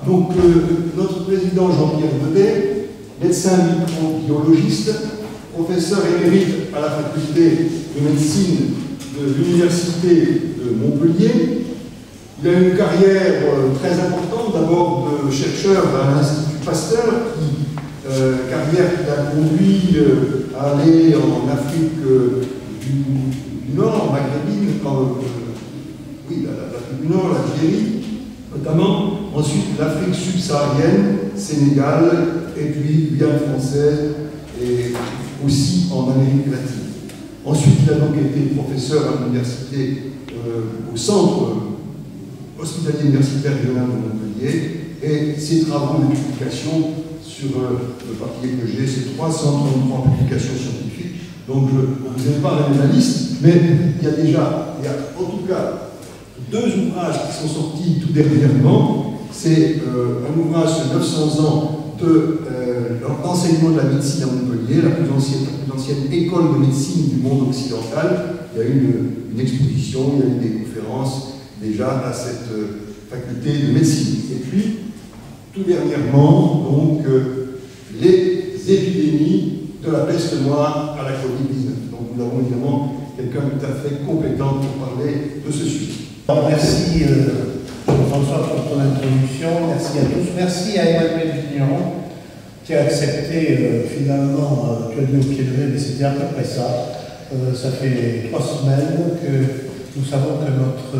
Donc, notre président Jean-Pierre Vedet, médecin microbiologiste, professeur émérite à la faculté de médecine de l'Université de Montpellier. Il a une carrière très importante, d'abord de chercheur à l'Institut Pasteur, carrière qui l'a conduit à aller en Afrique du Nord, maghrébine, l'Afrique du Nord, l'Algérie, notamment, ensuite l'Afrique subsaharienne, Sénégal, et puis Guyane française, et aussi en Amérique latine. Ensuite, il a donc été professeur à l'université, au centre hospitalier universitaire régional de Montpellier, et ses travaux de publication sur le papier que j'ai, c'est 333 publications scientifiques. Donc je ne vous ai pas la liste, mais il y a en tout cas 2 ouvrages qui sont sortis tout dernièrement. C'est un ouvrage sur 900 ans de l'enseignement de la médecine à Montpellier, la plus ancienne école de médecine du monde occidental. Il y a eu une exposition, il y a eu des conférences déjà à cette faculté de médecine. Et puis, tout dernièrement, donc, les épidémies de la peste noire à la Covid-19. Donc nous avons évidemment quelqu'un tout à fait compétent pour parler de ce sujet. Alors, merci Jean-François pour ton introduction, merci à tous. Merci à Emmanuel Vigneron qui a accepté finalement, tu as dit au pied levé, mais c'était à peu près ça. Ça fait 3 semaines que nous savons que notre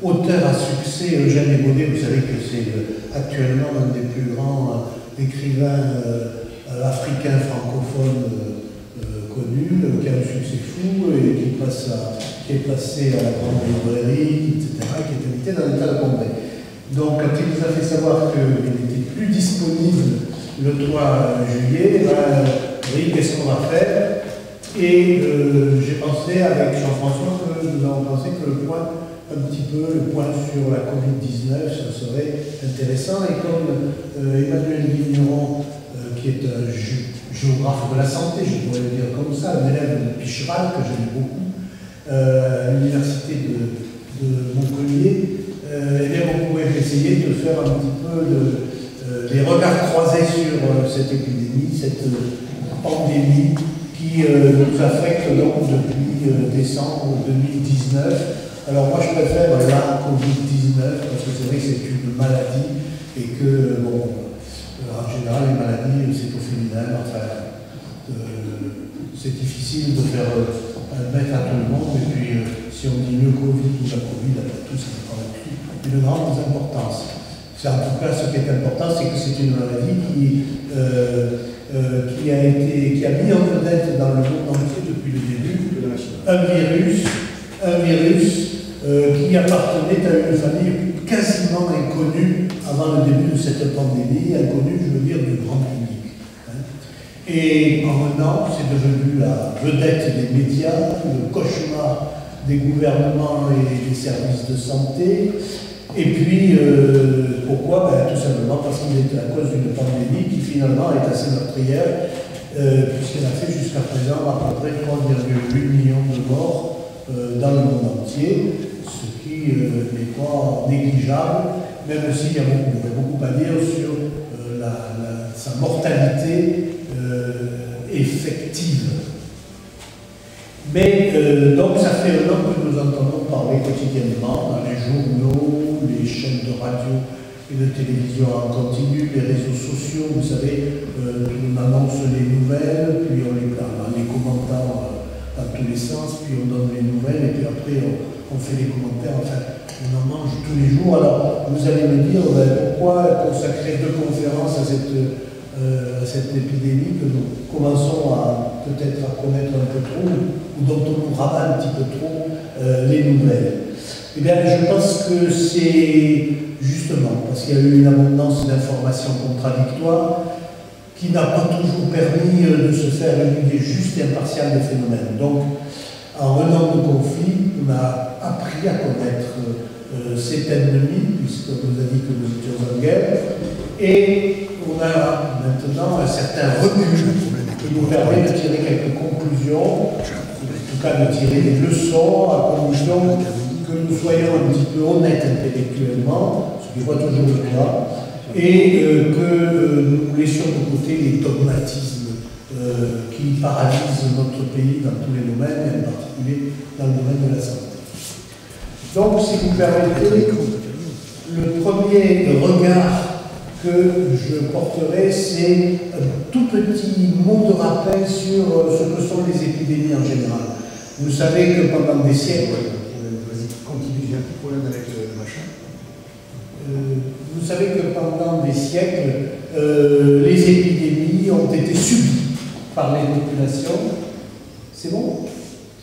auteur à succès, Eugène Ebaudet, vous savez que c'est actuellement l'un des plus grands écrivains africains francophones connus, qui a un succès fou et qui est passé à la grande librairie, etc., qui est invité dans l'état de congrès. Donc, quand il nous a fait savoir qu'il n'était plus disponible le 3 juillet, oui, qu'est-ce qu'on va faire? Et j'ai pensé avec Jean-François que nous avons pensé que le point sur la Covid-19, ça serait intéressant. Et comme Emmanuel Vigneron, qui est un géographe de la santé, je pourrais le dire comme ça, un élève de Picheral, que j'aime beaucoup, à l'université de Montpellier, eh bien, on pourrait essayer de faire un petit peu les regards croisés sur cette épidémie, cette pandémie qui nous affecte donc depuis décembre 2019. Alors moi je préfère la Covid-19 parce que c'est vrai que c'est une maladie et que, bon, en général les maladies c'est au féminin, enfin, c'est difficile de faire admettre à tout le monde et puis si on dit mieux Covid ou la Covid, tout ça n'a pas une grande importance. En tout cas ce qui est important c'est que c'est une maladie qui a mis en vedette dans le monde entier depuis le début un virus qui appartenait à une famille quasiment inconnue avant le début de cette pandémie, inconnue, je veux dire, du grand public. Et en un an, c'est devenu la vedette des médias, le cauchemar des gouvernements et des services de santé. Et puis, pourquoi? Tout simplement parce qu'il est à cause d'une pandémie qui finalement est assez meurtrière, puisqu'elle a fait jusqu'à présent à peu près 3,8 millions de morts dans le monde entier, ce qui n'est pas négligeable, même s'il y a beaucoup à dire sur sa mortalité effective. Mais donc ça fait un an que nous entendons parler quotidiennement dans les journaux, les chaînes de radio et de télévision en continu, les réseaux sociaux, vous savez, on annonce les nouvelles, puis on les commentant dans tous les sens, puis on donne les nouvelles, et puis après on fait les commentaires, enfin, on en mange tous les jours. Alors, vous allez me dire, pourquoi consacrer 2 conférences à cette épidémie que nous commençons peut-être à connaître un peu trop, ou dont on nous rabat un petit peu trop les nouvelles. Eh bien, je pense que c'est justement parce qu'il y a eu une abondance d'informations contradictoires qui n'a pas toujours permis de se faire une idée juste et impartiale des phénomènes. Donc, en un an de conflit, on a appris à connaître cet ennemi, puisqu'on nous a dit que nous étions en guerre, et on a maintenant un certain recul qui nous permet de tirer quelques conclusions, en tout cas de tirer des leçons à condition que nous soyons un petit peu honnêtes intellectuellement, ce qui n'est pas toujours le cas, et que nous laissions de côté les dogmatismes qui paralysent notre pays dans tous les domaines, et en particulier dans le domaine de la santé. Donc, si vous permettez, le premier regard que je porterai, c'est un tout petit mot de rappel sur ce que sont les épidémies en général. Vous savez que pendant des siècles... Vas-y, continue, j'ai un petit problème avec le machin. Vous savez que pendant des siècles, les épidémies ont été subies par les populations. C'est bon?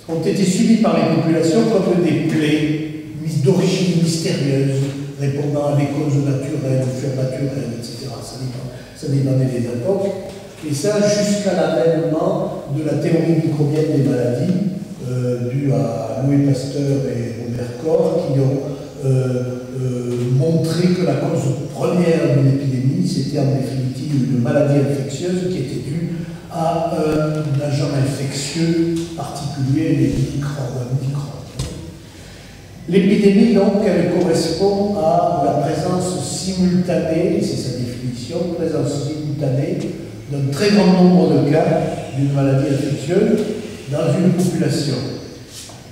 Ont été subies par les populations comme des plaies d'origine mystérieuse, répondant à des causes naturelles, surnaturelles, etc. Ça dépendait des époques. Et ça, jusqu'à l'avènement de la théorie microbienne des maladies, due à Louis Pasteur et Robert Koch, qui ont montré que la cause première d'une épidémie, c'était en définitive une maladie infectieuse qui était due à un agent infectieux particulier, les microbes. L'épidémie, donc, elle correspond à la présence simultanée, c'est sa définition, présence simultanée d'un très grand nombre de cas d'une maladie infectieuse dans une population.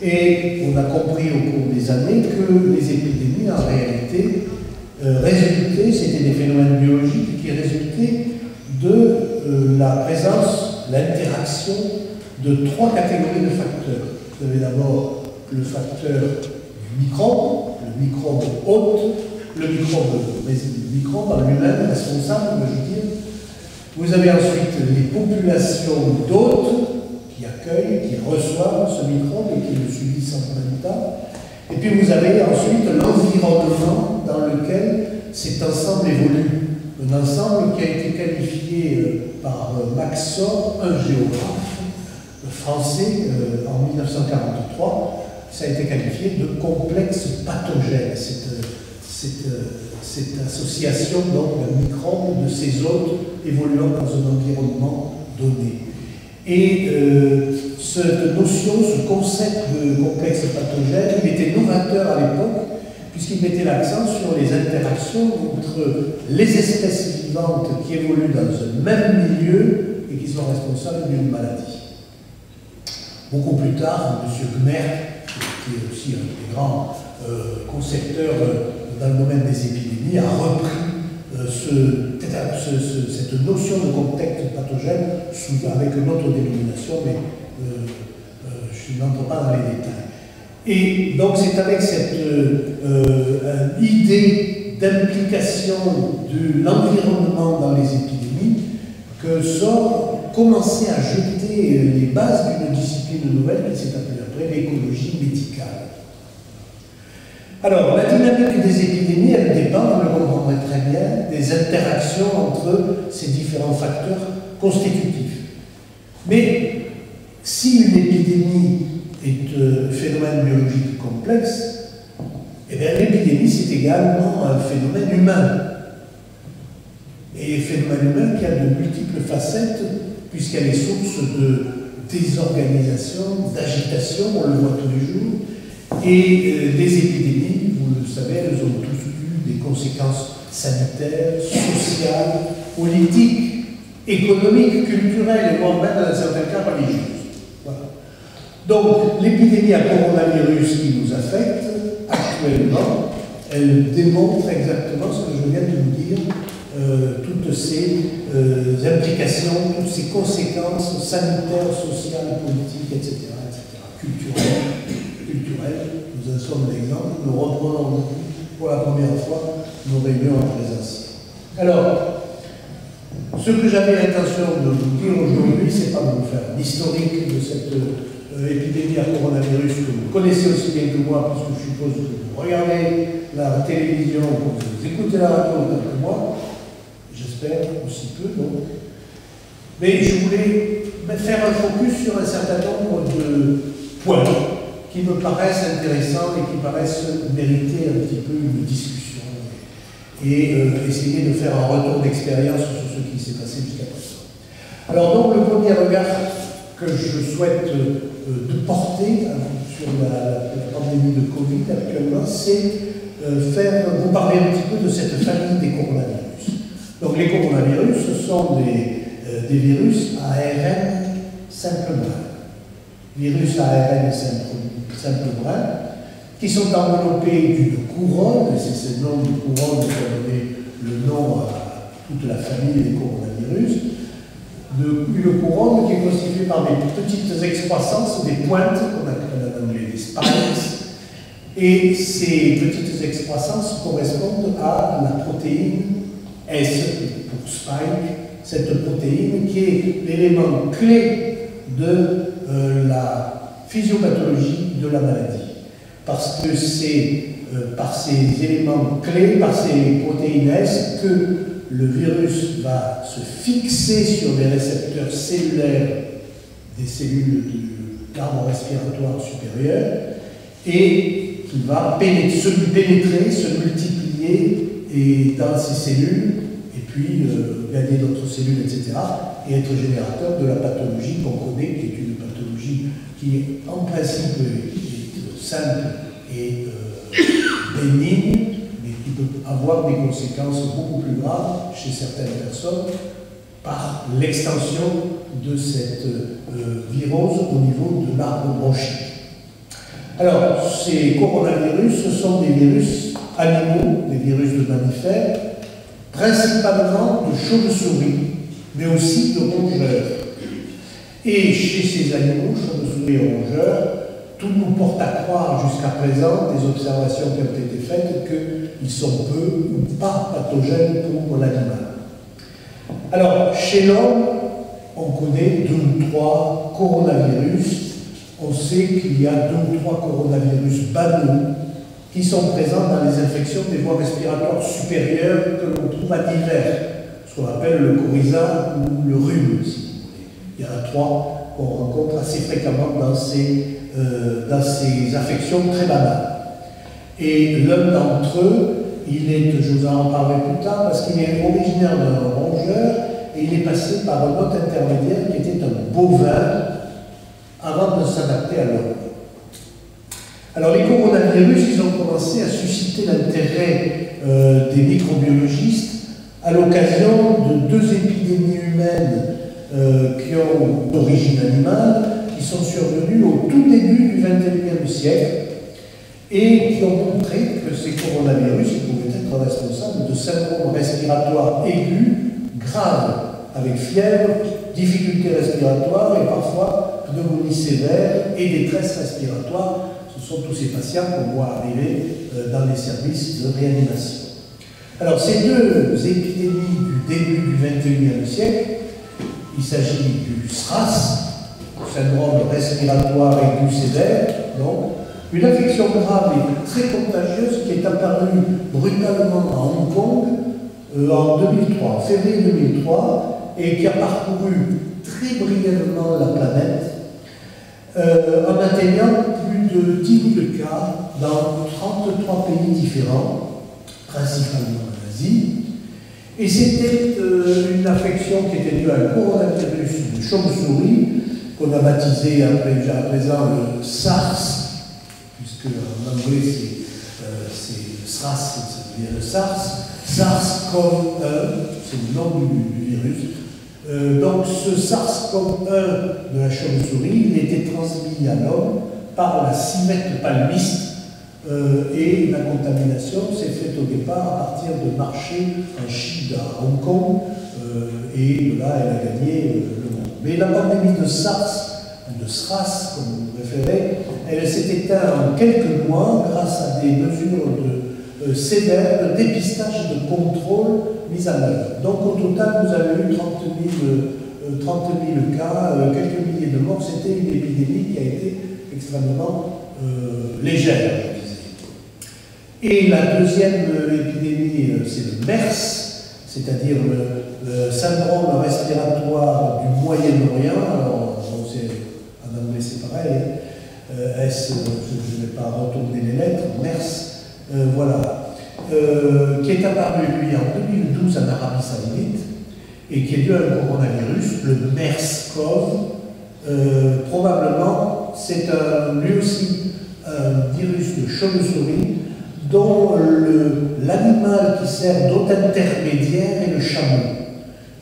Et on a compris au cours des années que les épidémies, en réalité, résultaient, c'était des phénomènes biologiques qui résultaient de la présence, l'interaction de trois catégories de facteurs. Vous avez d'abord le facteur microbe, le microbe hôte, le microbe en lui-même responsable, je veux dire. Vous avez ensuite les populations d'hôtes qui accueillent, qui reçoivent ce microbe et qui le subissent en même temps. Et puis vous avez ensuite l'environnement dans lequel cet ensemble évolue. Un ensemble qui a été qualifié par Max Sor, un géographe français, en 1943. Ça a été qualifié de complexe pathogène, cette association d'un microbe de ces hôtes évoluant dans un environnement donné. Et cette notion, ce concept de complexe pathogène, il était novateur à l'époque, puisqu'il mettait l'accent sur les interactions entre les espèces vivantes qui évoluent dans un même milieu et qui sont responsables d'une maladie. Beaucoup plus tard, M. Gmerk, qui est aussi un des grands concepteurs dans le domaine des épidémies, a repris cette notion de contexte pathogène avec une autre dénomination, mais je n'entre pas dans les détails. Et donc c'est avec cette idée d'implication de l'environnement dans les épidémies que Sor commençait à jeter les bases d'une discipline nouvelle qui s'est appelée après l'écologie médicale. Alors, la dynamique des épidémies, elle dépend, vous le comprendrez très bien, des interactions entre ces différents facteurs constitutifs. Mais si une épidémie est un phénomène biologique complexe, eh bien l'épidémie c'est également un phénomène humain. Et un phénomène humain qui a de multiples facettes, puisqu'elle est source de désorganisation, d'agitation, on le voit tous les jours. Et les épidémies, vous le savez, elles ont tous eu des conséquences sanitaires, sociales, politiques, économiques, culturelles, et voire même dans certains cas religieuses. Voilà. Donc, l'épidémie à coronavirus qui nous affecte actuellement, elle démontre exactement ce que je viens de vous dire, toutes ces implications, toutes ces conséquences sanitaires, sociales, politiques, etc., culturelles. Nous en sommes l'exemple, nous reprenons pour la première fois nos réunions en présentiel. Alors, ce que j'avais l'intention de vous dire aujourd'hui, c'est pas de vous faire un historique de cette épidémie à coronavirus que vous connaissez aussi bien que moi, puisque je suppose que vous regardez la télévision, que vous écoutez la radio autant que moi, j'espère aussi peu donc. Mais je voulais faire un focus sur un certain nombre de points qui me paraissent intéressants et qui paraissent mériter un petit peu une discussion et essayer de faire un retour d'expérience sur ce qui s'est passé jusqu'à présent. Alors donc le premier regard que je souhaite de porter sur la pandémie de Covid actuellement, c'est vous parler un petit peu de cette famille des coronavirus. Donc les coronavirus, ce sont des virus à ARN simple brin. Virus à ARN simple brin, qui sont enveloppés d'une couronne, et c'est ce nom de couronne qui a donné le nom à toute la famille des coronavirus, une couronne qui est constituée par des petites excroissances, des pointes, qu'on appelle en anglais des spikes, et ces petites excroissances correspondent à la protéine S pour spike, cette protéine qui est l'élément clé de la physiopathologie de la maladie. Parce que c'est par ces éléments clés, par ces protéines S, que le virus va se fixer sur les récepteurs cellulaires des cellules de l'arbre respiratoire supérieur et qui va pénétrer, se multiplier et dans ces cellules, et puis gagner d'autres cellules, etc., et être générateur de la pathologie qu'on connaît, qui est une pathologie qui, en principe, est simple et bénigne, mais qui peut avoir des conséquences beaucoup plus graves chez certaines personnes par l'extension de cette virose au niveau de l'arbre bronchique. Alors, ces coronavirus, ce sont des virus animaux, des virus de mammifères, principalement de chauves-souris, mais aussi de rongeurs. Et chez ces animaux, chauves-souris et rongeurs, tout nous porte à croire jusqu'à présent, des observations qui ont été faites, qu'ils sont peu ou pas pathogènes pour l'animal. Alors, chez l'homme, on connaît 2 ou 3 coronavirus. On sait qu'il y a 2 ou 3 coronavirus banaux qui sont présents dans les infections des voies respiratoires supérieures que l'on trouve à divers, ce qu'on appelle le coryza ou le rhume. Si vous voulez. Il y en a 3 qu'on rencontre assez fréquemment dans ces affections très banales. Et l'un d'entre eux, je vous en parlerai plus tard, parce qu'il est originaire d'un rongeur et il est passé par un autre intermédiaire qui était un bovin avant de s'adapter à l'homme. Alors les coronavirus, ils ont commencé à susciter l'intérêt des microbiologistes à l'occasion de 2 épidémies humaines qui ont d'origine animale, qui sont survenues au tout début du XXIe siècle et qui ont montré que ces coronavirus pouvaient être responsables de syndromes respiratoires aigus, graves, avec fièvre, difficultés respiratoires et parfois pneumonie sévère et détresse respiratoire. Ce sont tous ces patients qu'on voit arriver dans les services de réanimation. Alors ces 2 épidémies du début du XXIe siècle, il s'agit du SRAS, syndrome respiratoire aigu sévère, donc une affection grave et très contagieuse qui est apparue brutalement à Hong Kong en 2003, en février 2003, et qui a parcouru très brièvement la planète en atteignant plus de 10 000 cas dans 33 pays différents, principalement en Asie. Et c'était une affection qui était due à un coronavirus de chauve-souris, qu'on a baptisé à présent le SARS, puisque en anglais c'est SRAS, ça devient le SARS, SARS-CoV-1, c'est le nom du virus. Donc ce SARS-CoV-1 de la chauve-souris, il était transmis à l'homme par la civette palmiste et la contamination s'est faite au départ à partir de marchés en Chine à Hong Kong et de là elle a gagné le monde. Mais la pandémie de SARS, de SRAS comme vous préférez, elle s'est éteinte en quelques mois grâce à des mesures sévères de dépistage et de contrôle mises en œuvre. Donc au total, vous avez eu 30 000 cas, quelques milliers de morts. C'était une épidémie qui a été extrêmement légère, je disais. Et la deuxième épidémie, c'est le MERS, c'est-à-dire le syndrome respiratoire du Moyen-Orient. Alors, en anglais c'est pareil, S, je ne vais pas retourner les lettres, MERS, voilà, qui est apparu lui en 2012 en Arabie Saoudite et qui est dû à un coronavirus, le MERS-CoV. Probablement, c'est lui aussi un virus de chauve-souris dont l'animal qui sert d'hôte intermédiaire est le chameau.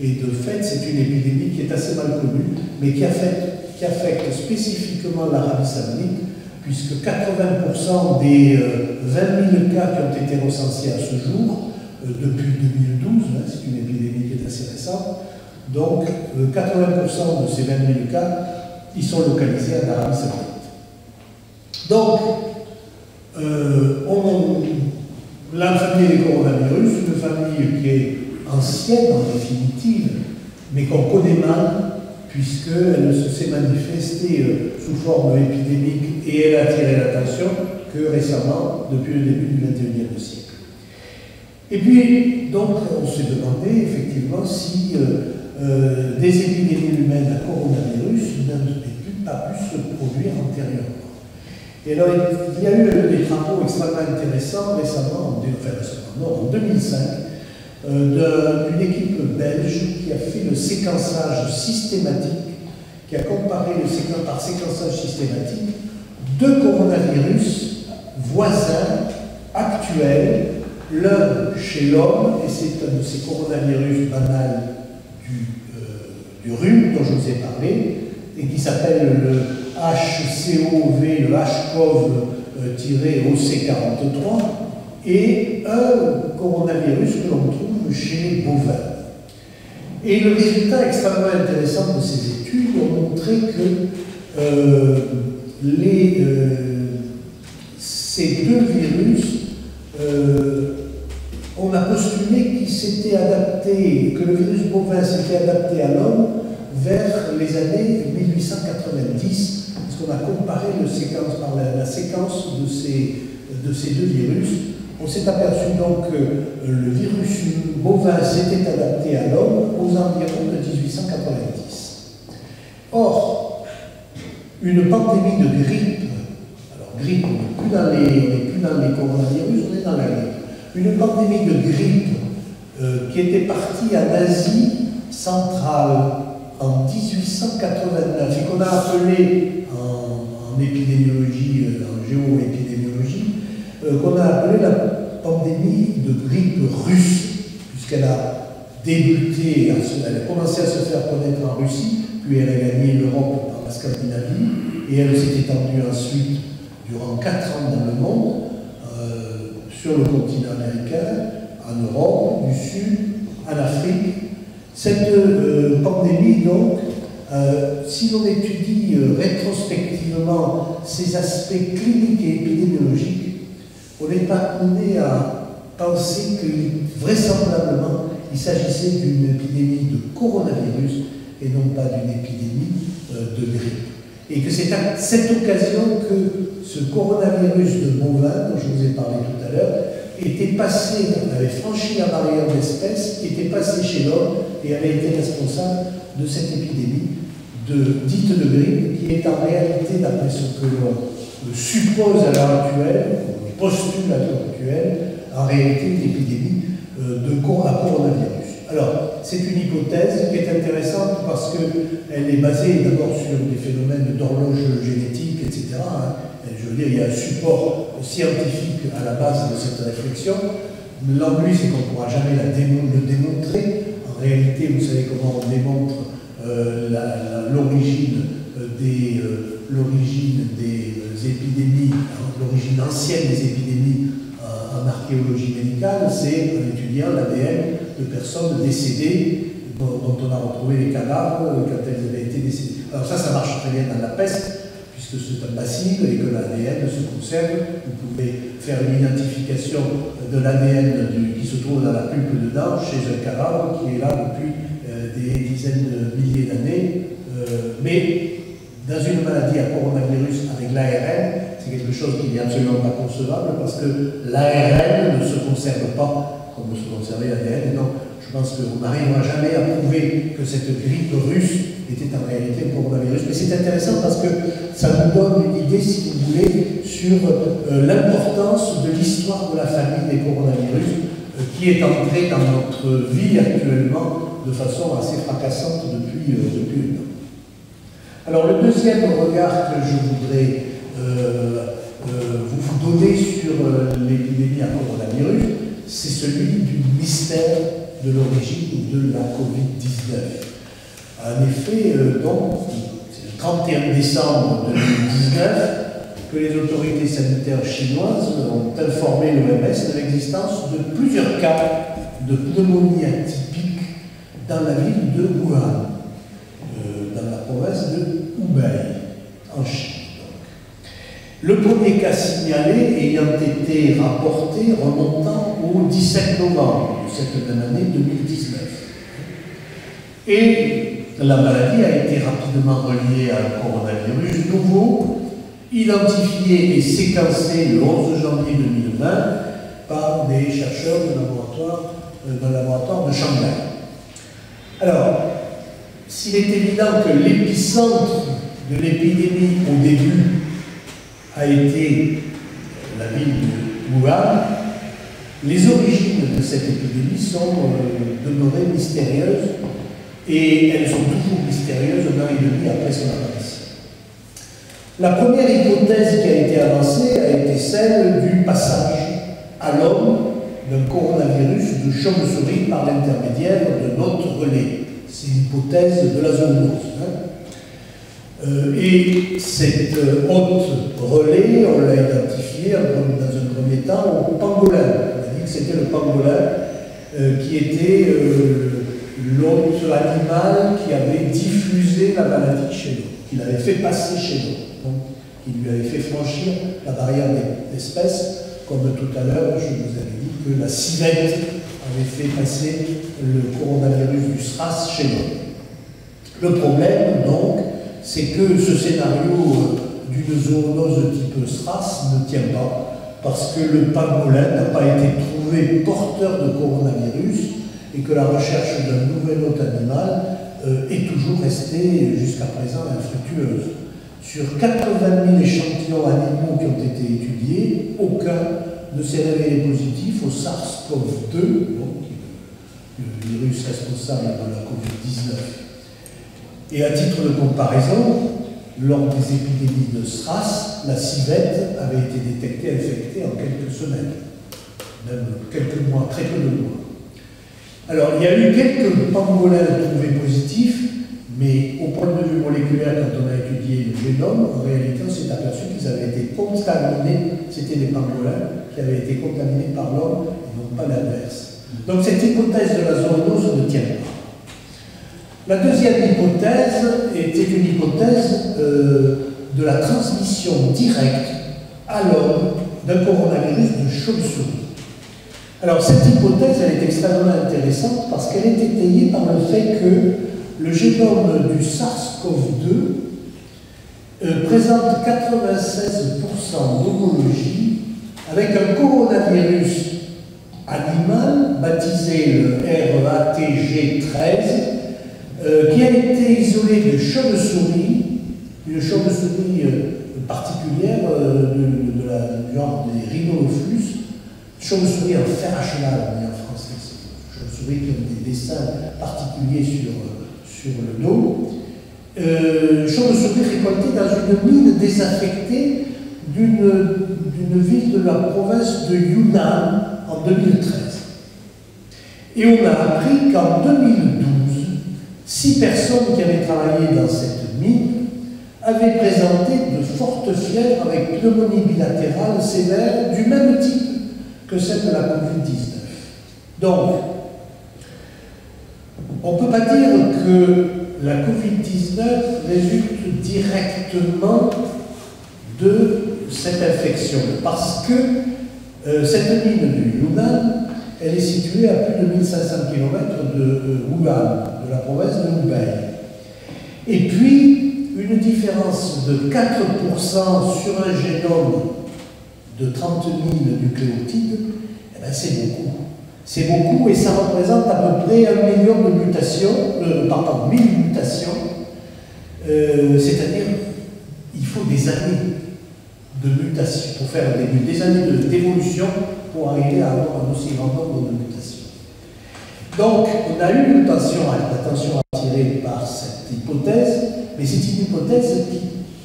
Et de fait, c'est une épidémie qui est assez mal connue, mais qui affecte spécifiquement l'Arabie Saoudite, puisque 80% des 20 000 cas qui ont été recensés à ce jour, depuis 2012, c'est une épidémie qui est assez récente, donc 80% de ces 20 000 cas, ils sont localisés en Arabie Saoudite. Donc, la famille des coronavirus, une famille qui est ancienne en définitive, mais qu'on connaît mal, puisqu'elle s'est manifestée sous forme épidémique et elle a attiré l'attention que récemment, depuis le début du XXIe siècle. Et puis, donc, on s'est demandé effectivement si des épidémies humaines à coronavirus n'avaient pas pu se produire antérieurement. Et alors, il y a eu des travaux extrêmement intéressants récemment, en 2005, d'une équipe belge qui a fait le séquençage systématique, qui a comparé par séquençage systématique deux coronavirus voisins, actuels, l'un chez l'homme, et c'est un de ces coronavirus banals du rhume dont je vous ai parlé, et qui s'appelle le HCOV, le HCOV-OC43, et un coronavirus que l'on trouve chez les bovins. Et le résultat extrêmement intéressant de ces études ont montré que ces deux virus, on a postulé qu'ils s'étaient adaptés, que le virus bovin s'était adapté à l'homme vers les années 1890, parce qu'on a comparé la séquence de ces deux virus. On s'est aperçu donc que le virus bovin s'était adapté à l'homme aux environs de 1890. Or, une pandémie de grippe, alors grippe, on n'est plus dans les coronavirus, on est dans la grippe. Une pandémie de grippe qui était partie en Asie centrale en 1889 et qu'on a appelé en épidémiologie, en géoépidémiologie, qu'on a appelé la pandémie de grippe russe, puisqu'elle a débuté, elle a commencé à se faire connaître en Russie, puis elle a gagné l'Europe par la Scandinavie, et elle s'est étendue ensuite durant 4 ans dans le monde, sur le continent américain, en Europe du Sud, en Afrique. Cette pandémie, donc, si l'on étudie rétrospectivement ses aspects cliniques et épidémiologiques, on n'est pas amené à penser que, vraisemblablement, il s'agissait d'une épidémie de coronavirus et non pas d'une épidémie de grippe. Et que c'est à cette occasion que ce coronavirus de bovin, dont je vous ai parlé tout à l'heure, était passé, on avait franchi la barrière d'espèces, était passé chez l'homme et avait été responsable de cette épidémie dite de grippe, qui est en réalité, d'après ce que l'on suppose à l'heure actuelle, on postule à l'heure actuelle, en réalité une épidémie à coronavirus. Alors, c'est une hypothèse qui est intéressante parce qu'elle est basée d'abord sur des phénomènes d'horloge génétique, etc. Je veux dire, il y a un support scientifique à la base de cette réflexion. L'ennui, c'est qu'on ne pourra jamais le démontrer. En réalité, vous savez comment on démontre l'origine des épidémies, l'origine ancienne des épidémies en archéologie médicale, c'est en étudiant l'ADN de personnes décédées dont on a retrouvé les cadavres quand elles avaient été décédées. Alors ça marche très bien dans la peste, puisque c'est un bacille et que l'ADN se conserve. Vous pouvez faire une identification de l'ADN qui se trouve dans la pulpe de dent chez un cadavre qui est là depuis des dizaines de milliers d'années. Mais dans une maladie à coronavirus avec l'ARN, c'est quelque chose qui n'est absolument pas concevable parce que l'ARN ne se conserve pas comme se conservait l'ADN. Donc je pense qu'on n'arrivera jamais à prouver que cette grippe russe était en réalité un coronavirus. Mais c'est intéressant parce que ça nous donne une idée, si vous voulez, sur l'importance de l'histoire de la famille des coronavirus qui est entrée dans notre vie actuellement de façon assez fracassante depuis un an. Alors le deuxième regard que je voudrais vous donnez sur l'épidémie à coronavirus, c'est celui du mystère de l'origine de la Covid-19. En effet, donc, c'est le 31 décembre 2019 que les autorités sanitaires chinoises ont informé l'OMS de l'existence de plusieurs cas de pneumonie atypique dans la ville de Wuhan, dans la province de Hubei, en Chine. Le premier cas signalé ayant été rapporté remontant au 17 novembre de cette même année 2019. Et la maladie a été rapidement reliée à un coronavirus nouveau, identifié et séquencé le 11 janvier 2020 par des chercheurs d'un laboratoire de Shanghai. Alors, s'il est évident que l'épicentre de l'épidémie au début a été la ville de Wuhan, les origines de cette épidémie sont demeurées mystérieuses et elles sont toujours mystérieuses un an et demi après son apparition. La première hypothèse qui a été avancée a été celle du passage à l'homme d'un coronavirus de chauve-souris par l'intermédiaire de notre relais. C'est l'hypothèse de la zoonose. Et cette hôte relais, on l'a identifié dans un premier temps au pangolin. On a dit que c'était le pangolin qui était l'hôte animal qui avait diffusé la maladie chez nous, qui l'avait fait passer chez nous, donc qui lui avait fait franchir la barrière d'espèces, comme tout à l'heure je vous avais dit que la civette avait fait passer le coronavirus du SRAS chez nous. Le problème, donc, c'est que ce scénario d'une zoonose type SRAS ne tient pas, parce que le pangolin n'a pas été trouvé porteur de coronavirus et que la recherche d'un nouvel hôte animal est toujours restée jusqu'à présent infructueuse. Sur 80 000 échantillons animaux qui ont été étudiés, aucun ne s'est révélé positif au SARS-CoV-2, donc le virus responsable de la Covid-19. Et à titre de comparaison, lors des épidémies de SRAS, la civette avait été détectée infectée en quelques semaines, même quelques mois, très peu de mois. Alors, il y a eu quelques pangolins trouvés positifs, mais au point de vue moléculaire, quand on a étudié le génome, en réalité, on s'est aperçu qu'ils avaient été contaminés, c'était des pangolins qui avaient été contaminés par l'homme, et non pas l'inverse. Donc, cette hypothèse de la zoonose ne tient pas. La deuxième hypothèse était une hypothèse de la transmission directe à l'homme d'un coronavirus de chauve-souris. Alors cette hypothèse, elle est extrêmement intéressante parce qu'elle est étayée par le fait que le génome du SARS-CoV-2 présente 96% d'homologie avec un coronavirus animal baptisé le REATG13 qui a été isolé de chauve-souris, une chauve-souris particulière du genre des rhinolophus, chauve-souris en fer à cheval, on dit en français, chauve-souris qui ont des dessins particuliers sur le dos, chauve-souris récoltée dans une mine désaffectée d'une ville de la province de Yunnan en 2013. Et on a appris qu'en 2012, 6 personnes qui avaient travaillé dans cette mine avaient présenté de fortes fièvres avec pneumonie bilatérale sévère du même type que celle de la Covid-19. Donc, on ne peut pas dire que la Covid-19 résulte directement de cette infection, parce que cette mine du Yunnan, elle est située à plus de 1500 km de Wuhan, de la province de Hubei. Et puis, une différence de 4% sur un génome de 30 000 nucléotides, eh ben c'est beaucoup. C'est beaucoup et ça représente à peu près 1 million de mutations, 1000 mutations, c'est-à-dire il faut des années de mutation pour faire des années d'évolution pour arriver à avoir un aussi grand nombre de mutations. Donc, on a eu l'attention attirée par cette hypothèse, mais c'est une hypothèse qui ne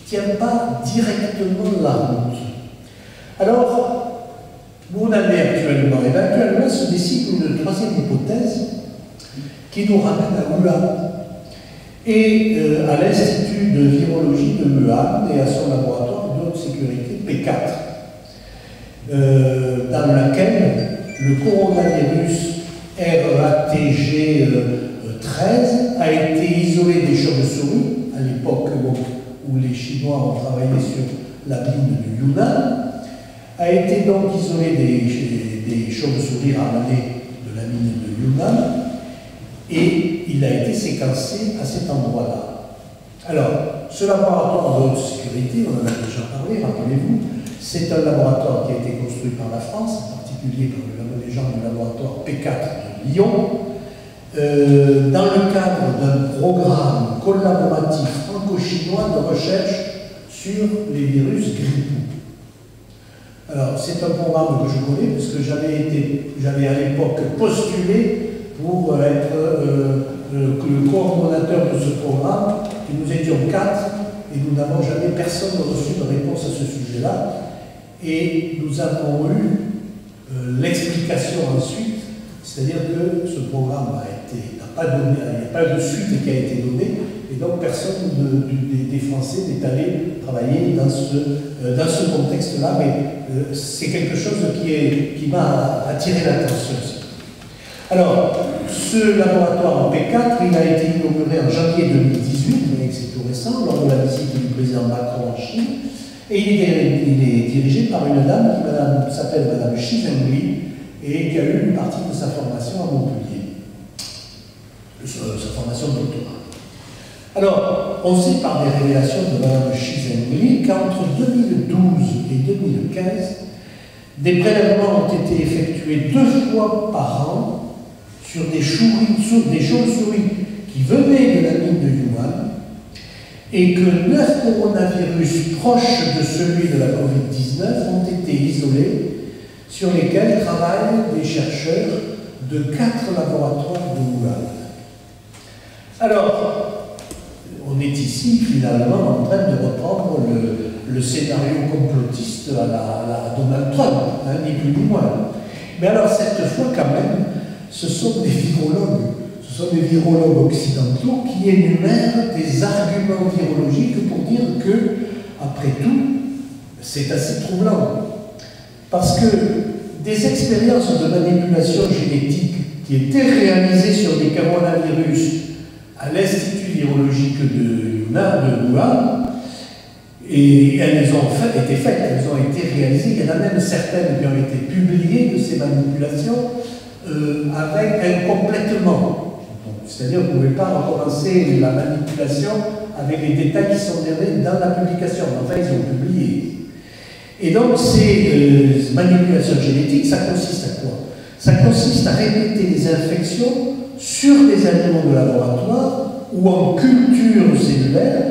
tient pas directement la route. Alors, où on en est actuellement? Et bien, actuellement se dessine une troisième hypothèse qui nous ramène à Wuhan et à l'Institut de virologie de Wuhan et à son laboratoire de haute sécurité P4, dans laquelle le coronavirus RATG 13 a été isolé des chauves-souris, à l'époque où les Chinois ont travaillé sur la mine du Yunnan, a été donc isolé des chauves-souris ramenées de la mine de Yunnan, et il a été séquencé à cet endroit-là. Alors, ce laboratoire de haute sécurité, on en a déjà parlé, rappelez-vous, c'est un laboratoire qui a été construit par la France, en particulier par les gens du laboratoire P4 de Lyon, dans le cadre d'un programme collaboratif franco-chinois de recherche sur les virus grippaux. Alors, c'est un programme que je connais parce que j'avais à l'époque postulé pour être le coordonnateur de ce programme, et nous étions 4, et nous n'avons jamais personne reçu de réponse à ce sujet-là, et nous avons eu l'explication ensuite, c'est-à-dire que ce programme n'a pas de suite qui a été donnée, et donc personne des Français n'est allé travailler dans ce contexte-là, mais c'est quelque chose qui m'a attiré l'attention aussi. Alors, ce laboratoire en P4, il a été inauguré en janvier 2018, mais c'est tout récent, lors de la visite du président Macron en Chine, et il est dirigé par une dame qui s'appelle Madame Xi Zhengli, et qui a eu une partie de sa formation à Montpellier, sa formation doctorale. Alors, on sait par des révélations de Mme Xi Zhengli qu'entre 2012 et 2015, des prélèvements ont été effectués 2 fois par an sur des chauves-souris qui venaient de la mine de Wuhan, et que 9 coronavirus proches de celui de la Covid-19 ont été isolés, sur lesquels travaillent des chercheurs de 4 laboratoires de Wuhan. Alors, on est ici finalement en train de reprendre le scénario complotiste à la Donald Trump, hein, ni plus ni moins. Mais alors cette fois quand même, ce sont des virologues occidentaux qui énumèrent des arguments virologiques pour dire que, après tout, c'est assez troublant. Parce que des expériences de manipulation génétique qui étaient réalisées sur des coronavirus à l'Institut virologique de Wuhan, et elles ont été faites, elles ont été réalisées. Il y en a même certaines qui ont été publiées de ces manipulations avec un complètement. C'est-à-dire que vous ne pouvez pas recommencer la manipulation avec les détails qui sont donnés dans la publication. Enfin, ils ont publié. Et donc, ces manipulations génétiques, ça consiste à quoi? Ça consiste à répéter des infections sur des animaux de laboratoire ou en culture cellulaire,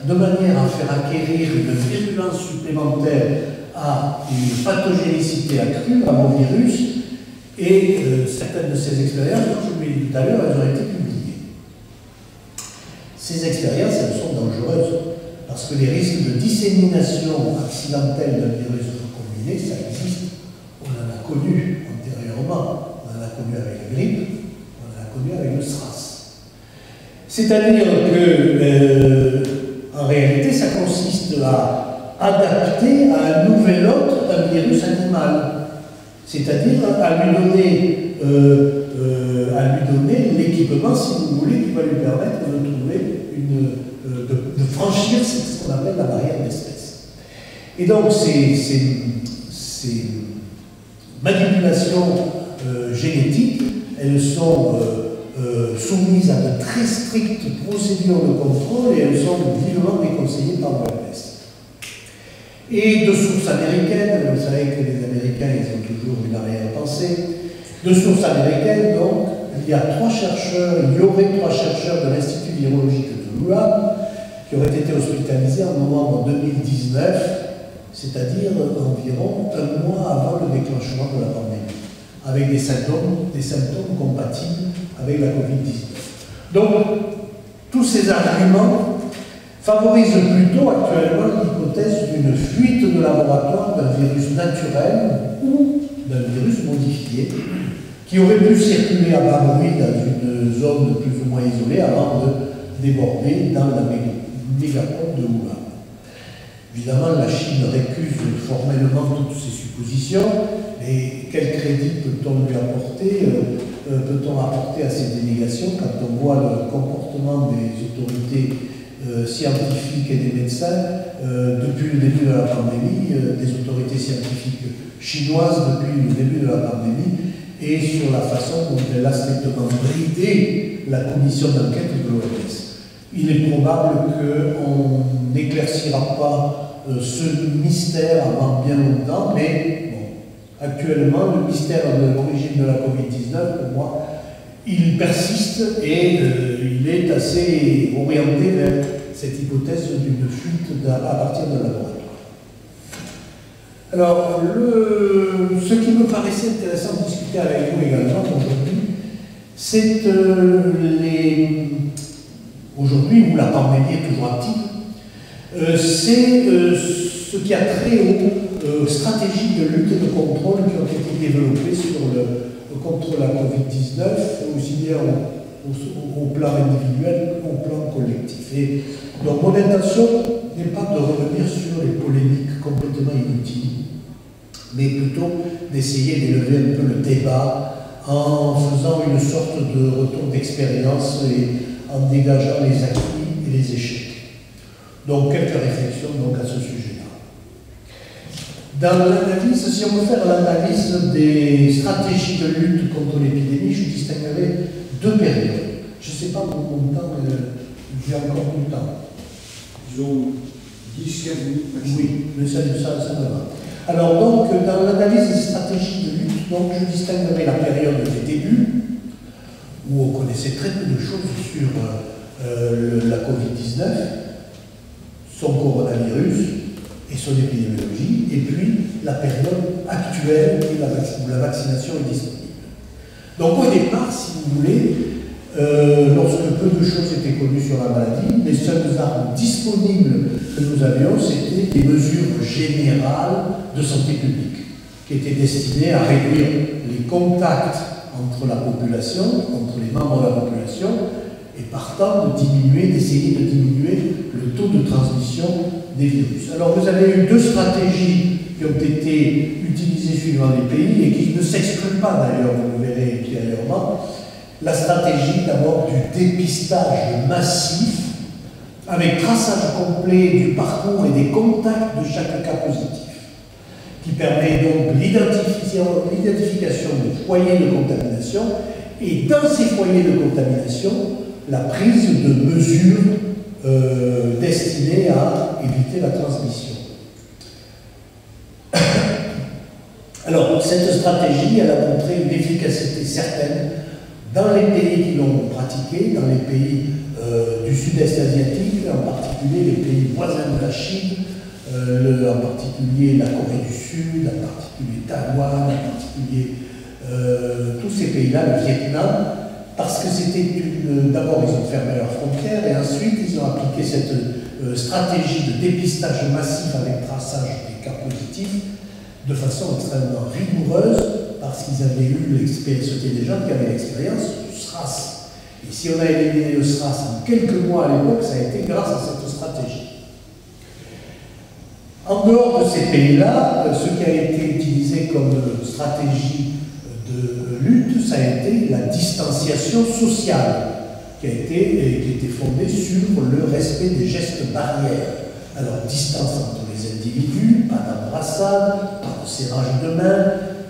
de manière à faire acquérir une virulence supplémentaire à une pathogénicité accrue, à mon virus, et certaines de ces expériences, comme je l'ai dit tout à l'heure, elles ont été publiées. Ces expériences, elles sont dangereuses, parce que les risques de dissémination accidentelle d'un virus recombiné, ça existe. On en a connu antérieurement, on en a connu avec la grippe, on en a connu avec le SRAS. C'est-à-dire que, en réalité, ça consiste à adapter à un nouvel hôte un virus animal. C'est-à-dire à lui donner l'équipement, si vous voulez, qui va lui permettre de trouver de franchir ce qu'on appelle la barrière d'espèce. Et donc, ces manipulations génétiques, elles sont soumises à de très strictes procédures de contrôle et elles sont vivement déconseillées par l'OMS. Et de sources américaines, vous savez que les Américains, ils ont toujours une arrière-pensée, de sources américaines, donc, il y aurait 3 chercheurs de l'Institut virologique de Wuhan qui auraient été hospitalisés en novembre 2019, c'est-à-dire environ 1 mois avant le déclenchement de la pandémie, avec des symptômes compatibles avec la Covid-19. Donc, tous ces arguments favorise plutôt actuellement l'hypothèse d'une fuite de laboratoire d'un virus naturel ou d'un virus modifié qui aurait pu circuler à bas bruit dans une zone plus ou moins isolée avant de déborder dans la mégapole de Wuhan. Évidemment, la Chine récuse formellement toutes ces suppositions, et quel crédit peut-on lui apporter peut-on apporter à ces dénégations quand on voit le comportement des autorités scientifiques et des médecins depuis le début de la pandémie, des autorités scientifiques chinoises depuis le début de la pandémie, et sur la façon dont elle a strictement bridé la commission d'enquête de l'OMS. Il est probable qu'on n'éclaircira pas ce mystère avant bien longtemps, mais bon, actuellement, le mystère de l'origine de la Covid-19, pour moi, il persiste et il est assez orienté vers cette hypothèse d'une fuite à partir de laboratoire. Alors, ce qui me paraissait intéressant de discuter avec vous également aujourd'hui, c'est aujourd'hui où la pandémie est toujours active, c'est ce qui a trait aux stratégies de lutte et de contrôle qui ont été développées contre la Covid-19, aussi bien au plan individuel qu'au plan collectif. Et donc mon intention n'est pas de revenir sur les polémiques complètement inutiles, mais plutôt d'essayer d'élever un peu le débat en faisant une sorte de retour d'expérience et en dégageant les acquis et les échecs. Donc, quelques réflexions donc, à ce sujet-là. Dans l'analyse, si on veut faire l'analyse des stratégies de lutte contre l'épidémie, je distinguerai deux périodes. Je ne sais pas combien de temps, j'ai encore du temps. Disons 10-15 minutes maximum. Oui, mais ça me va. Alors, donc, dans l'analyse des stratégies de lutte, donc, je distinguerai la période des débuts, où on connaissait très peu de choses sur la Covid-19, son coronavirus et son épidémiologie, et puis la période actuelle où la vaccination est disponible. Donc au départ, si vous voulez, lorsque peu de choses étaient connues sur la maladie, les seules armes disponibles que nous avions, c'était des mesures générales de santé publique, qui étaient destinées à réduire les contacts entre la population, entre les membres de la population, et partant d'essayer de diminuer le taux de transmission des virus. Alors vous avez eu deux stratégies qui ont été utilisées suivant les pays et qui ne s'excluent pas d'ailleurs, vous le verrez ultérieurement. La stratégie d'abord du dépistage massif avec traçage complet du parcours et des contacts de chaque cas positif, qui permet donc l'identification des foyers de contamination et dans ces foyers de contamination, la prise de mesures destinées à éviter la transmission. Alors, cette stratégie, elle a montré une efficacité certaine dans les pays qui l'ont pratiquée, dans les pays du sud-est asiatique, en particulier les pays voisins de la Chine, en particulier la Corée du Sud, en particulier Taïwan, en particulier tous ces pays-là, le Vietnam, parce que c'était d'abord ils ont fermé leurs frontières et ensuite ils ont appliqué cette stratégie de dépistage massif avec traçage des cas positifs de façon extrêmement rigoureuse parce qu'ils avaient eu l'expérience, c'était des gens qui avaient l'expérience du SRAS. Et si on a éliminé le SRAS en quelques mois à l'époque, ça a été grâce à cette stratégie. En dehors de ces pays-là, ce qui a été utilisé comme stratégie de lutte, ça a été la distanciation sociale, qui était fondée sur le respect des gestes barrières. Alors, distance entre les individus, pas d'embrassade, pas de serrage de main,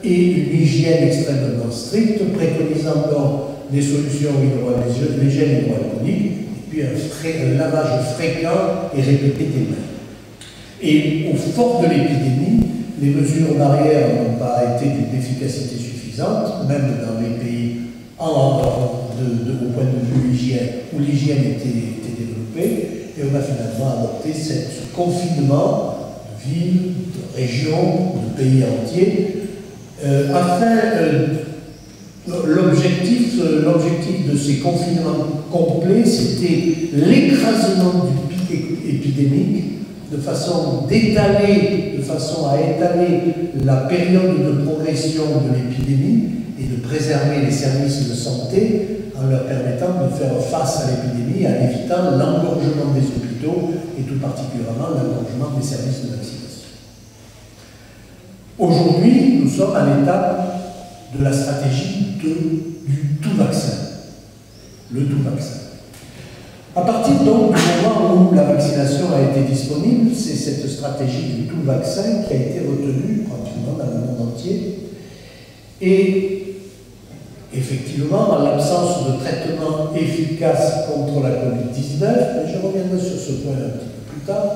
et une hygiène extrêmement stricte, préconisant donc des solutions l'hygiène hydroalcoolique, et puis un lavage fréquent et répété des mains. Et au fort de l'épidémie, les mesures barrières n'ont pas été d'une efficacité suffisante, même dans les pays au point de vue hygiène, où l'hygiène était développée, et on a finalement adopté ce confinement de villes, de régions, de pays entiers, l'objectif de ces confinements complets, c'était l'écrasement du pic épidémique, de façon à étaler la période de progression de l'épidémie et de préserver les services de santé en leur permettant de faire face à l'épidémie en évitant l'engorgement des hôpitaux et tout particulièrement l'engorgement des services de vaccination. Aujourd'hui, nous sommes à l'étape de la stratégie du tout vaccin. Le tout vaccin. À partir donc du moment où la vaccination a été disponible, c'est cette stratégie du tout vaccin qui a été retenue pratiquement dans le monde entier. Et effectivement, en l'absence de traitement efficace contre la Covid-19, et je reviendrai sur ce point un petit peu plus tard,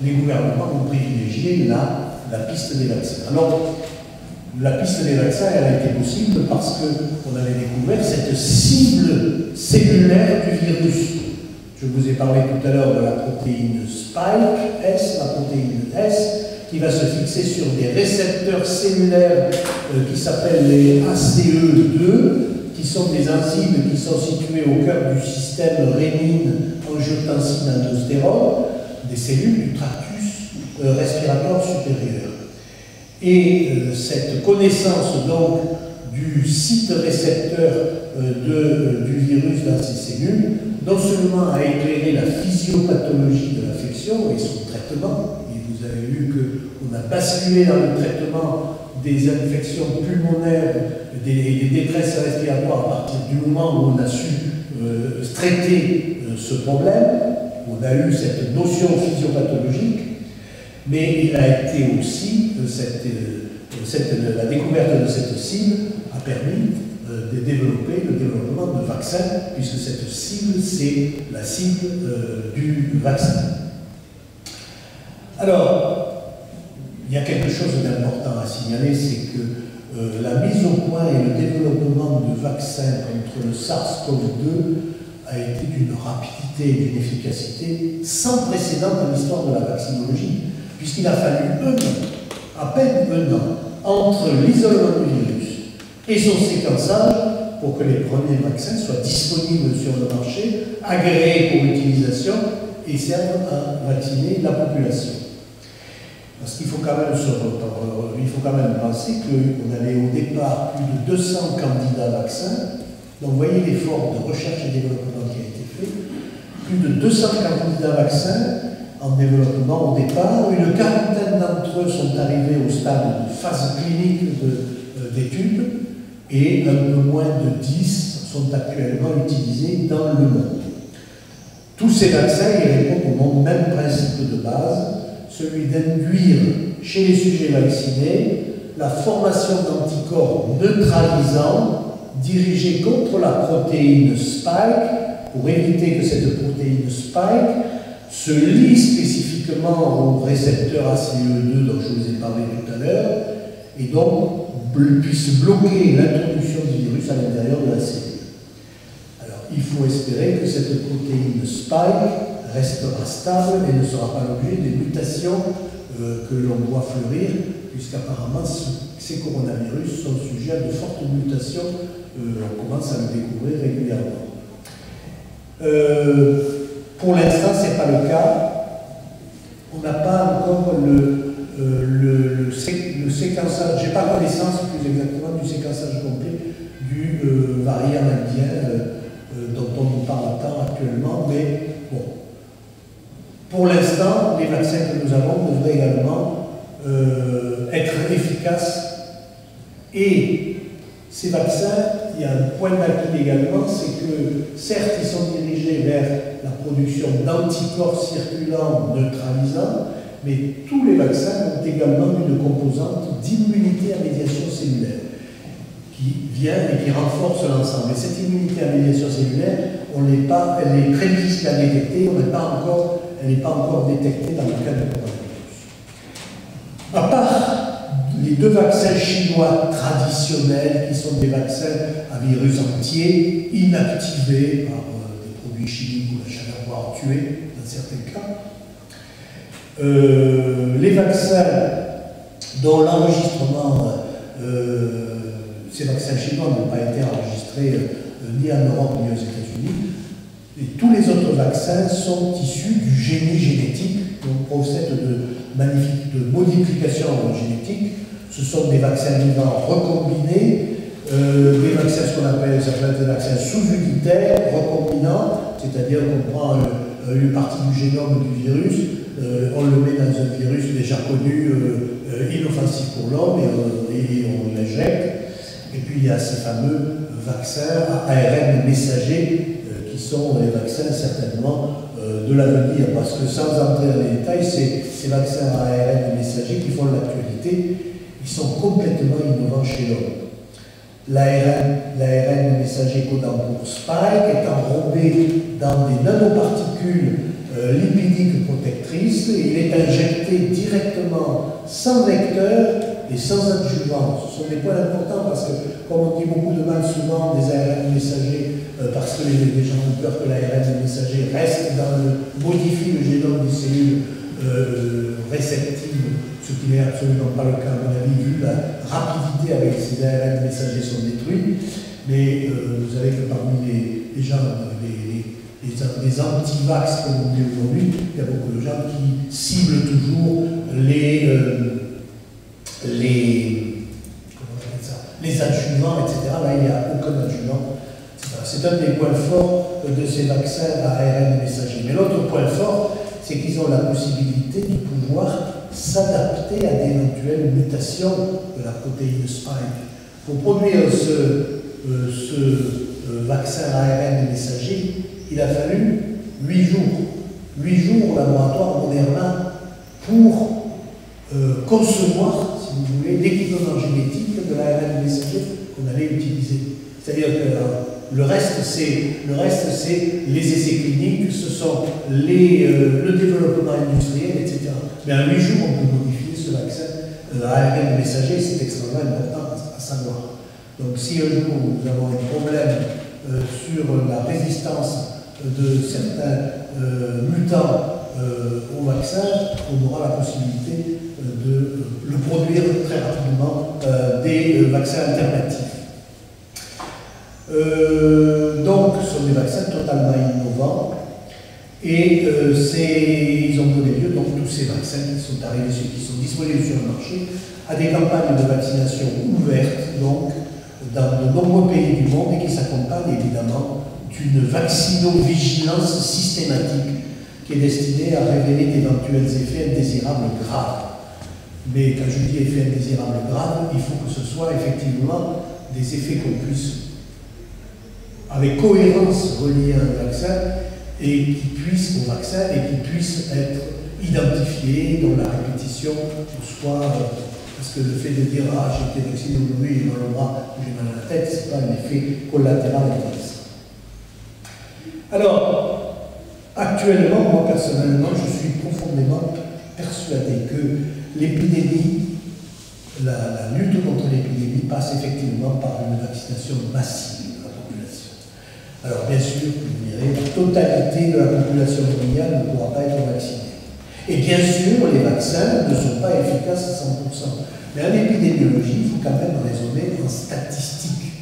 les gouvernements ont privilégié la piste des vaccins. Alors, la piste des vaccins, elle a été possible parce qu'on avait découvert cette cible cellulaire du virus. Je vous ai parlé tout à l'heure de la protéine Spike, la protéine S, qui va se fixer sur des récepteurs cellulaires qui s'appellent les ACE2, qui sont des enzymes qui sont situées au cœur du système rénine-angiotensine-aldostérone, des cellules du tractus respiratoire supérieur. Et cette connaissance donc du site récepteur du virus dans ces cellules, non seulement a éclairé la physiopathologie de l'infection et son traitement, et vous avez vu qu'on a basculé dans le traitement des infections pulmonaires, des détresses respiratoires à partir du moment où on a su traiter ce problème, on a eu cette notion physiopathologique, mais il a été aussi, la découverte de cette cible a permis de développer le développement de vaccins, puisque cette cible, c'est la cible du vaccin. Alors, il y a quelque chose d'important à signaler, c'est que la mise au point et le développement de vaccins contre le SARS-CoV-2 a été d'une rapidité et d'une efficacité sans précédent dans l'histoire de la vaccinologie, puisqu'il a fallu à peine un an, entre l'isolement du virus et son séquençage pour que les premiers vaccins soient disponibles sur le marché, agréés pour l'utilisation et servent à vacciner la population. Parce qu'il faut quand même penser qu'on avait au départ plus de 200 candidats vaccins. Donc vous voyez l'effort de recherche et développement qui a été fait. Plus de 200 candidats vaccins en développement au départ. Une quarantaine d'entre eux sont arrivés au stade de phase clinique d'études et un peu moins de 10 sont actuellement utilisés dans le monde. Tous ces vaccins répondent au même principe de base, celui d'induire chez les sujets vaccinés la formation d'anticorps neutralisants dirigés contre la protéine Spike pour éviter que cette protéine Spike se lie spécifiquement au récepteur ACE2 dont je vous ai parlé tout à l'heure et donc puisse bloquer l'introduction du virus à l'intérieur de la cellule. Alors, il faut espérer que cette protéine Spike restera stable et ne sera pas l'objet des mutations que l'on voit fleurir, puisqu'apparemment ces coronavirus sont sujets à de fortes mutations, on commence à le découvrir régulièrement. Pour l'instant, ce n'est pas le cas. On n'a pas encore le séquençage, je n'ai pas connaissance plus exactement du séquençage complet du variant indien dont on nous parle tant actuellement, mais bon. Pour l'instant, les vaccins que nous avons devraient également être efficaces. Et ces vaccins, il y a un point d'acquis également, c'est que certes, ils sont dirigés vers la production d'anticorps circulants neutralisants, mais tous les vaccins ont également une composante d'immunité à médiation cellulaire qui vient et qui renforce l'ensemble. Et cette immunité à médiation cellulaire, elle est très difficile à détecter, elle n'est pas encore détectée dans le cas du coronavirus. À part les deux vaccins chinois traditionnels, qui sont des vaccins à virus entier, inactivés par des produits chimiques ou la chaleur, voire tués dans certains cas, les vaccins dont l'enregistrement, ces vaccins chinois n'ont pas été enregistrés ni en Europe ni aux États-Unis, Et tous les autres vaccins sont issus du génie génétique, donc procèdent de modification génétique. Ce sont des vaccins vivants recombinés, des vaccins, ce qu'on appelle, ça peut être des vaccins sous-unitaires, recombinants, c'est-à-dire qu'on prend une partie du génome du virus, on le met dans un virus déjà connu, inoffensif pour l'homme, et on l'injecte. Et puis il y a ces fameux vaccins à ARN messager, qui sont les vaccins certainement de l'avenir, parce que sans entrer dans les détails, ces vaccins à ARN messager qui font l'actualité, ils sont complètement innovants chez l'homme. L'ARN messager codant pour Spike est enrobé dans des nanoparticules lipidiques protectrices et il est injecté directement sans vecteur et sans adjuvant. Ce sont des points importants parce que, comme on dit beaucoup de mal souvent des ARN messagers, parce que les gens ont peur que l'ARN messager reste modifie le génome des cellules réceptives, ce qui n'est absolument pas le cas, à mon avis, vu la rapidité avec ces ARN messagers sont détruits. Mais vous savez que parmi les gens, les anti-vax, comme on dit aujourd'hui, il y a beaucoup de gens qui ciblent toujours les adjuvants, etc. Là, il n'y a aucun adjuvant. C'est un des points forts de ces vaccins à ARN messager. Mais l'autre point fort, c'est qu'ils ont la possibilité de pouvoir s'adapter à d'éventuelles mutations de la protéine Spike. Pour produire ce vaccin à ARN messager, il a fallu 8 jours. 8 jours au laboratoire Moderna pour concevoir, si vous voulez, l'équipement génétique de l'ARN messager qu'on allait utiliser. C'est-à-dire que le reste, c'est les essais cliniques, ce sont le développement industriel, etc. Mais en 8 jours, on peut modifier ce vaccin ARN messager, c'est extrêmement important à savoir. Donc si un jour nous avons un problème sur la résistance de certains mutants au vaccin, on aura la possibilité de le produire très rapidement des vaccins alternatifs. Donc, ce sont des vaccins totalement innovants et ils ont donné lieu, donc tous ces vaccins qui sont arrivés, qui sont disponibles sur le marché, à des campagnes de vaccination ouvertes, donc dans de nombreux pays du monde et qui s'accompagnent évidemment d'une vaccinovigilance systématique qui est destinée à révéler d'éventuels effets indésirables graves. Mais quand je dis effets indésirables graves, il faut que ce soit effectivement des effets qu'on puisse avec cohérence reliés à un vaccin et qui puissent au vaccin et qui puissent être identifiés, dont la répétition soit parce que le fait de dire ah j'ai été vacciné aujourd'hui, j'ai mal au bras, j'ai mal à la tête, c'est pas un effet collatéral intéressant. Alors, actuellement, moi personnellement, je suis profondément persuadé que l'épidémie, la lutte contre l'épidémie passe effectivement par une vaccination massive. Alors bien sûr, vous direz, la totalité de la population mondiale ne pourra pas être vaccinée. Et bien sûr, les vaccins ne sont pas efficaces à 100%. Mais en épidémiologie, il faut quand même raisonner en statistique.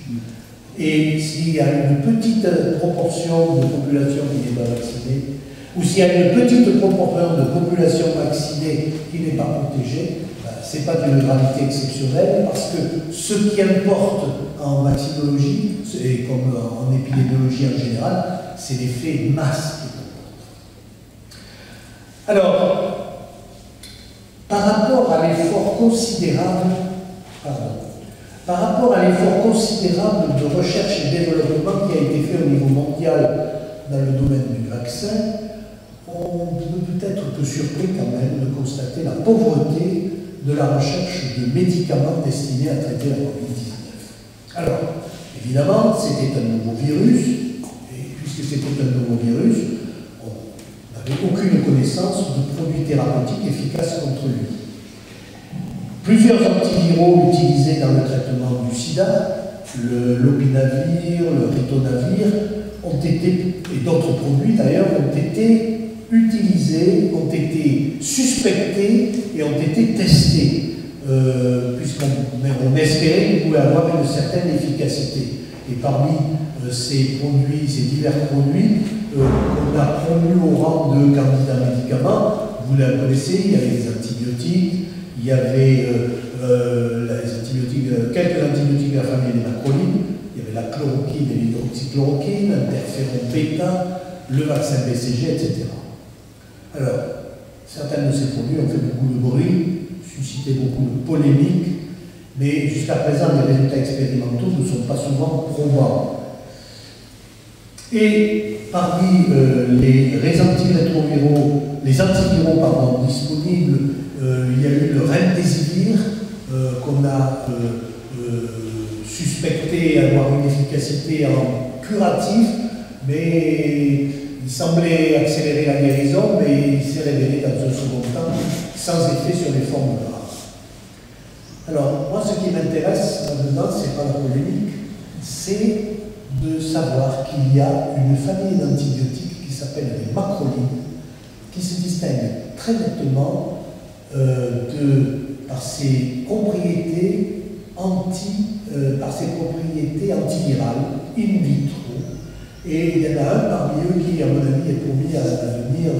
Et s'il y a une petite proportion de population qui n'est pas vaccinée, ou s'il y a une petite proportion de population vaccinée qui n'est pas protégée, ce n'est pas d'une gravité exceptionnelle, parce que ce qui importe en vaccinologie, et comme en épidémiologie en général, c'est l'effet masse qui importe. Alors, par rapport à l'effort considérable, de recherche et développement qui a été fait au niveau mondial dans le domaine du vaccin, on peut être peu surpris quand même de constater la pauvreté de la recherche de médicaments destinés à traiter la COVID-19. Alors, évidemment, c'était un nouveau virus, et puisque c'était un nouveau virus, on n'avait aucune connaissance de produits thérapeutiques efficaces contre lui. Plusieurs antiviraux utilisés dans le traitement du sida, l'opinavir, le ritonavir, et d'autres produits d'ailleurs, ont été utilisés, ont été suspectés et ont été testés, puisqu'on espérait qu'ils pouvaient avoir une certaine efficacité. Et parmi ces divers produits, qu'on a promu au rang de candidat médicament. Vous la connaissez, il y avait des antibiotiques, il y avait quelques antibiotiques de la famille des macrolides, il y avait la chloroquine et l'hydroxychloroquine, l'interféron bêta, le vaccin BCG, etc. Alors, certains de ces produits ont fait beaucoup de bruit, suscité beaucoup de polémiques, mais jusqu'à présent, les résultats expérimentaux ne sont pas souvent probants. Et parmi les antirétroviraux, les antiviraux disponibles, il y a eu le remdesivir qu'on a suspecté avoir une efficacité en curatif, mais il semblait accélérer la guérison, mais il s'est révélé dans un second temps sans effet sur les formes graves. Alors, moi, ce qui m'intéresse là-dedans, c'est pas la polémique, c'est de savoir qu'il y a une famille d'antibiotiques qui s'appelle les macrolides, qui se distingue très nettement par ses propriétés antivirales in vitro. Et il y en a un parmi eux qui, à mon avis, est promis à devenir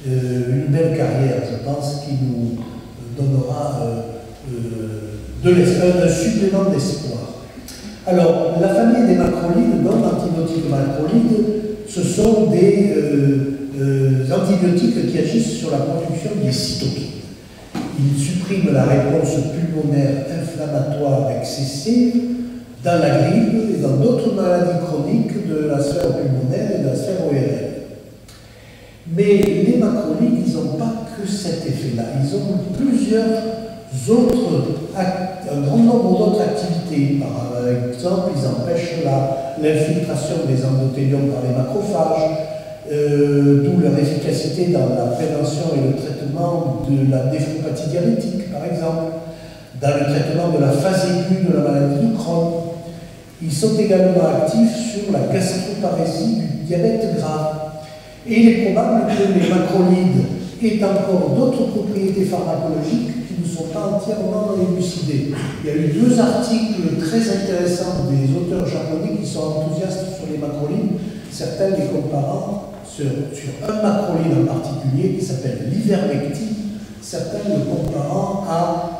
une belle carrière, je pense, qui nous donnera un supplément d'espoir. Alors, la famille des macrolides, donc antibiotiques macrolides, ce sont des antibiotiques qui agissent sur la production des cytokines. Ils suppriment la réponse pulmonaire inflammatoire excessive dans la grippe et dans d'autres maladies chroniques de la sphère pulmonaire et de la sphère ORL. Mais les macrolides, ils n'ont pas que cet effet-là. Ils ont un grand nombre d'autres activités. Par exemple, ils empêchent l'infiltration des endothéliums par les macrophages, d'où leur efficacité dans la prévention et le traitement de la néphropathie diabétique, par exemple, dans le traitement de la phase aiguë de la maladie de Crohn. Ils sont également actifs sur la gastroparésie du diabète grave. Et il est probable que les macrolides aient encore d'autres propriétés pharmacologiques qui ne sont pas entièrement élucidées. Il y a eu 2 articles très intéressants des auteurs japonais qui sont enthousiastes sur les macrolides, certains les comparant sur un macrolide en particulier qui s'appelle l'ivermectine, certains le comparant à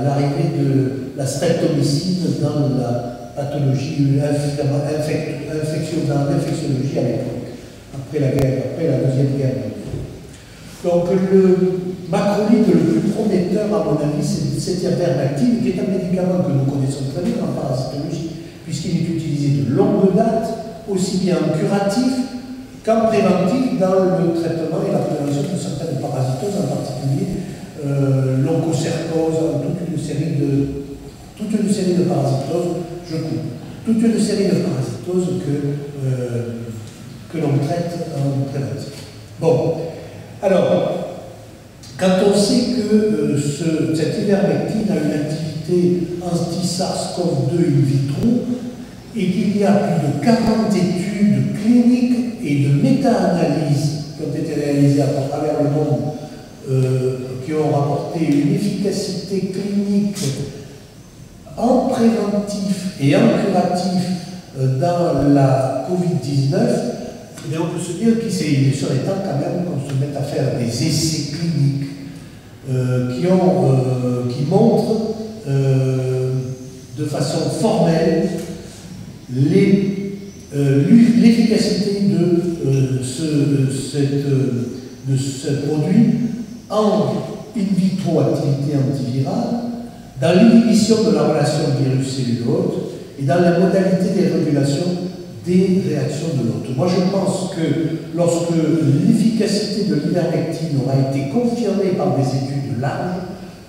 l'arrivée de la streptomycine dans la pathologie dans l'infectiologie à l'époque, après la Deuxième Guerre mondiale. Donc le macrolide le plus prometteur, à mon avis, c'est cette ivermectine, qui est un médicament que nous connaissons très bien en parasitologie, puisqu'il est utilisé de longue date, aussi bien en curatif qu'en préventif dans le traitement et la prévention de certaines parasitoses, en particulier l'onchocercose, toute une série de parasitoses, toute une série de parasitoses que l'on traite en préventif. Bon, alors, quand on sait que cette ivermectine a une activité anti-SARS-CoV-2 in vitro, et qu'il y a plus de 40 études cliniques et de méta-analyses qui ont été réalisées à travers le monde, qui ont rapporté une efficacité clinique en préventif et en curatif dans la Covid-19, mais on peut se dire qu'il serait temps quand même qu'on se mette à faire des essais cliniques qui montrent de façon formelle l'efficacité de ce produit en in vitro activité antivirale, dans l'inhibition de la relation virus-cellule-hôte et dans la modalité des régulations des réactions de l'hôte. Moi, je pense que lorsque l'efficacité de l'ivermectine aura été confirmée par des études larges,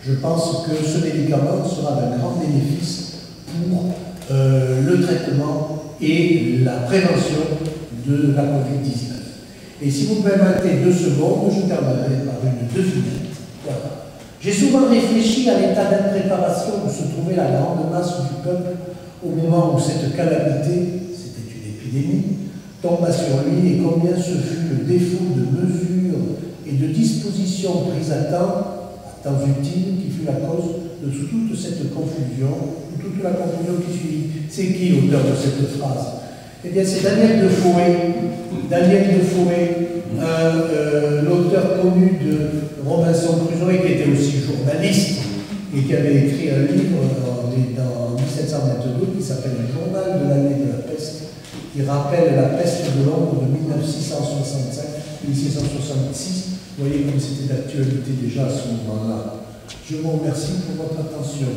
je pense que ce médicament sera d'un grand bénéfice pour le traitement et la prévention de la Covid-19. Et si vous me permettez 2 secondes, je terminerai par une devinette. Voilà. J'ai souvent réfléchi à l'état d'impréparation où se trouvait la grande masse du peuple au moment où cette calamité, c'était une épidémie, tomba sur lui et combien ce fut le défaut de mesures et de dispositions prises à temps utile, qui fut la cause de toute cette confusion, toute la confusion qui suit. C'est qui l'auteur de cette phrase? Eh bien, c'est Daniel Defoe. Daniel Defoe, l'auteur connu de Robinson Crusoe, qui était aussi journaliste et qui avait écrit un livre en 1722 qui s'appelle Le Journal de l'année de la peste, qui rappelle la peste de Londres de 1665-1666. Vous voyez comme c'était d'actualité déjà à ce moment-là. Je vous remercie pour votre attention.